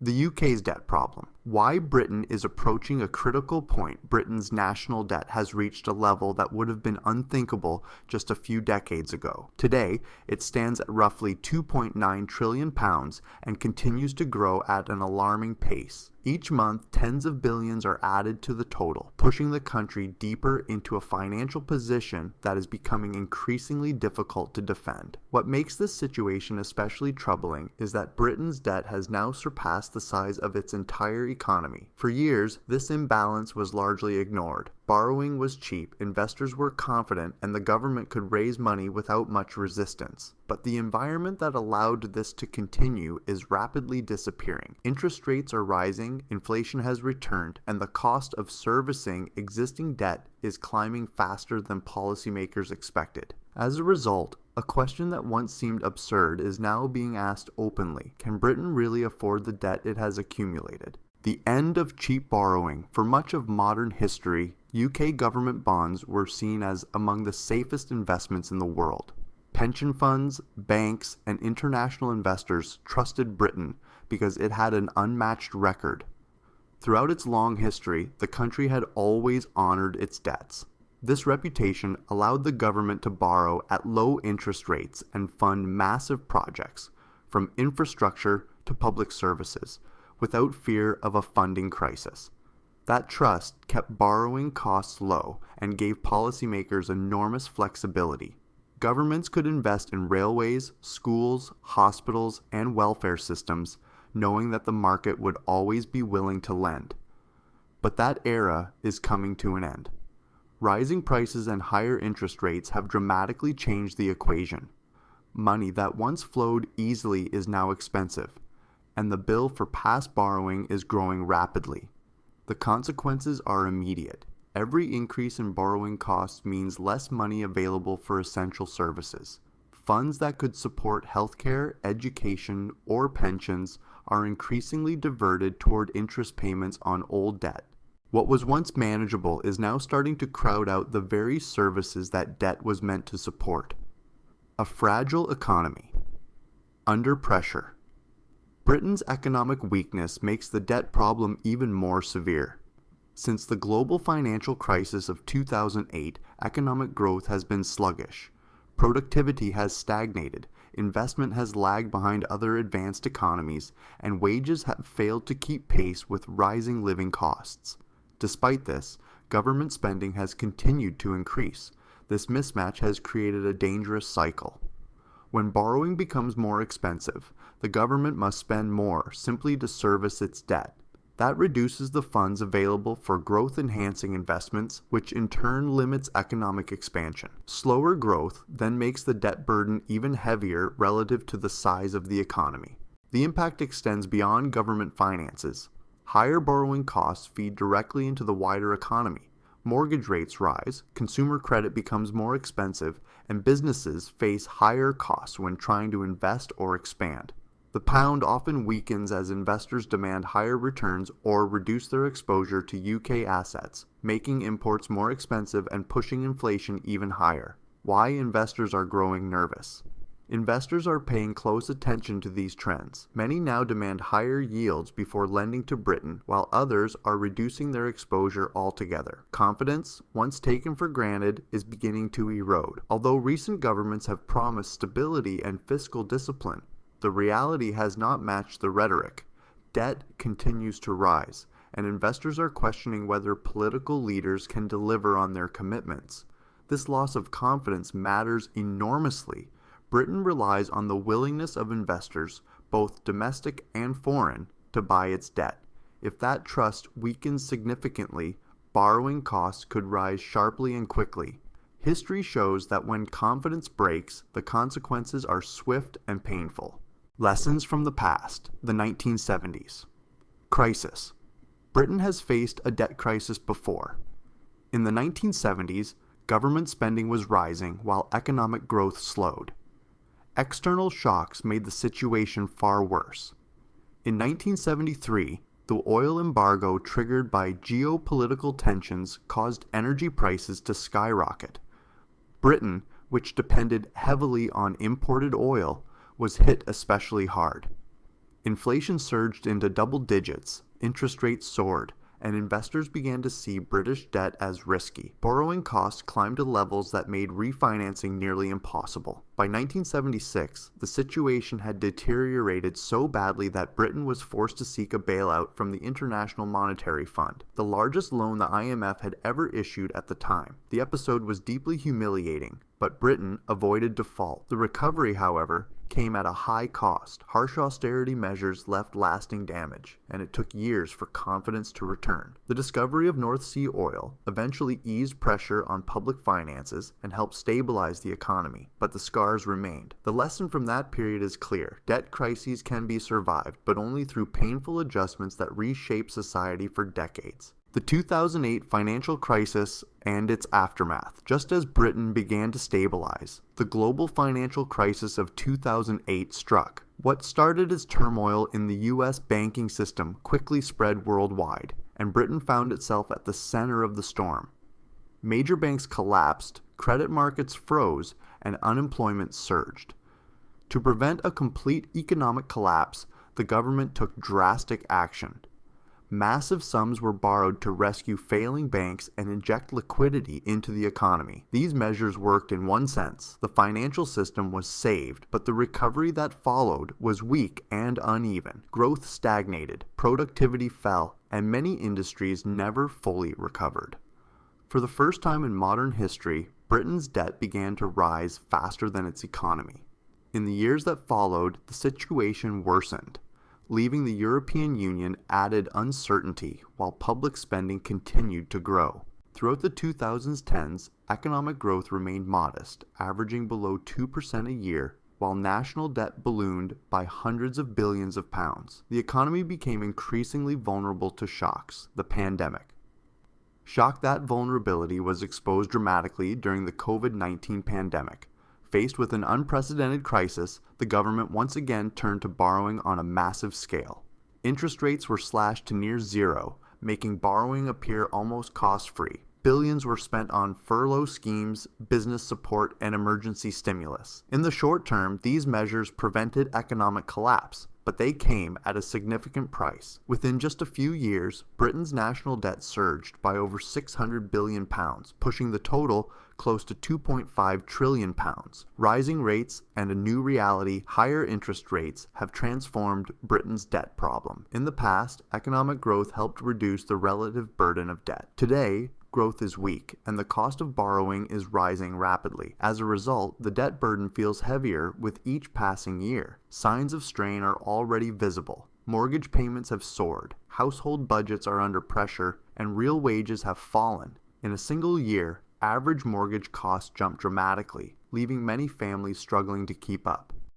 The UK's debt problem. Why Britain is approaching a critical point. Britain's national debt has reached a level that would have been unthinkable just a few decades ago. Today, it stands at roughly £2.9 trillion and continues to grow at an alarming pace. Each month, tens of billions are added to the total, pushing the country deeper into a financial position that is becoming increasingly difficult to defend. What makes this situation especially troubling is that Britain's debt has now surpassed the size of its entire economy. For years, this imbalance was largely ignored. Borrowing was cheap, investors were confident, and the government could raise money without much resistance. But the environment that allowed this to continue is rapidly disappearing. Interest rates are rising, inflation has returned, and the cost of servicing existing debt is climbing faster than policymakers expected. As a result, a question that once seemed absurd is now being asked openly. Can Britain really afford the debt it has accumulated? The end of cheap borrowing. For much of modern history, UK government bonds were seen as among the safest investments in the world. Pension funds, banks, and international investors trusted Britain because it had an unmatched record. Throughout its long history, the country had always honored its debts. This reputation allowed the government to borrow at low interest rates and fund massive projects, from infrastructure to public services, without fear of a funding crisis. That trust kept borrowing costs low and gave policymakers enormous flexibility. Governments could invest in railways, schools, hospitals, and welfare systems, knowing that the market would always be willing to lend. But that era is coming to an end. Rising prices and higher interest rates have dramatically changed the equation. Money that once flowed easily is now expensive, and the bill for past borrowing is growing rapidly. The consequences are immediate. Every increase in borrowing costs means less money available for essential services. Funds that could support healthcare, education, or pensions are increasingly diverted toward interest payments on old debt. What was once manageable is now starting to crowd out the very services that debt was meant to support. A fragile economy. Under pressure. Britain's economic weakness makes the debt problem even more severe. Since the global financial crisis of 2008, economic growth has been sluggish. Productivity has stagnated, investment has lagged behind other advanced economies, and wages have failed to keep pace with rising living costs. Despite this, government spending has continued to increase. This mismatch has created a dangerous cycle. When borrowing becomes more expensive, the government must spend more simply to service its debt. That reduces the funds available for growth-enhancing investments, which in turn limits economic expansion. Slower growth then makes the debt burden even heavier relative to the size of the economy. The impact extends beyond government finances. Higher borrowing costs feed directly into the wider economy. Mortgage rates rise, consumer credit becomes more expensive, and businesses face higher costs when trying to invest or expand. The pound often weakens as investors demand higher returns or reduce their exposure to UK assets, making imports more expensive and pushing inflation even higher. Why investors are growing nervous. Investors are paying close attention to these trends. Many now demand higher yields before lending to Britain, while others are reducing their exposure altogether. Confidence, once taken for granted, is beginning to erode. Although recent governments have promised stability and fiscal discipline, the reality has not matched the rhetoric. Debt continues to rise, and investors are questioning whether political leaders can deliver on their commitments. This loss of confidence matters enormously. Britain relies on the willingness of investors, both domestic and foreign, to buy its debt. If that trust weakens significantly, borrowing costs could rise sharply and quickly. History shows that when confidence breaks, the consequences are swift and painful. Lessons from the past, the 1970s. Crisis. Britain has faced a debt crisis before. In the 1970s, government spending was rising while economic growth slowed. External shocks made the situation far worse. In 1973, the oil embargo triggered by geopolitical tensions caused energy prices to skyrocket. Britain, which depended heavily on imported oil, was hit especially hard. Inflation surged into double digits, interest rates soared, and investors began to see British debt as risky. Borrowing costs climbed to levels that made refinancing nearly impossible. By 1976, the situation had deteriorated so badly that Britain was forced to seek a bailout from the International Monetary Fund, the largest loan the IMF had ever issued at the time. The episode was deeply humiliating, but Britain avoided default. The recovery, however, came at a high cost. Harsh austerity measures left lasting damage, and it took years for confidence to return. The discovery of North Sea oil eventually eased pressure on public finances and helped stabilize the economy, but the scars remained. The lesson from that period is clear. Debt crises can be survived, but only through painful adjustments that reshape society for decades. The 2008 financial crisis and its aftermath. Just as Britain began to stabilize, the global financial crisis of 2008 struck. What started as turmoil in the US banking system quickly spread worldwide, and Britain found itself at the center of the storm. Major banks collapsed, credit markets froze, and unemployment surged. To prevent a complete economic collapse, the government took drastic action. Massive sums were borrowed to rescue failing banks and inject liquidity into the economy. These measures worked in one sense. The financial system was saved, but the recovery that followed was weak and uneven. Growth stagnated, productivity fell, and many industries never fully recovered. For the first time in modern history, Britain's debt began to rise faster than its economy. In the years that followed, the situation worsened, leaving the European Union added uncertainty while public spending continued to grow. Throughout the 2010s, economic growth remained modest, averaging below 2% a year, while national debt ballooned by hundreds of billions of pounds. The economy became increasingly vulnerable to shocks, the pandemic. That vulnerability was exposed dramatically during the COVID-19 pandemic. Faced with an unprecedented crisis, the government once again turned to borrowing on a massive scale. Interest rates were slashed to near zero, making borrowing appear almost cost-free. Billions were spent on furlough schemes, business support, and emergency stimulus. In the short term, these measures prevented economic collapse, but they came at a significant price. Within just a few years, Britain's national debt surged by over £600 billion, pushing the total close to £2.5 trillion. Rising rates and a new reality, higher interest rates, have transformed Britain's debt problem. In the past, economic growth helped reduce the relative burden of debt. Today, growth is weak, and the cost of borrowing is rising rapidly. As a result, the debt burden feels heavier with each passing year. Signs of strain are already visible. Mortgage payments have soared, household budgets are under pressure, and real wages have fallen. In a single year, average mortgage costs jumped dramatically, leaving many families struggling to keep up.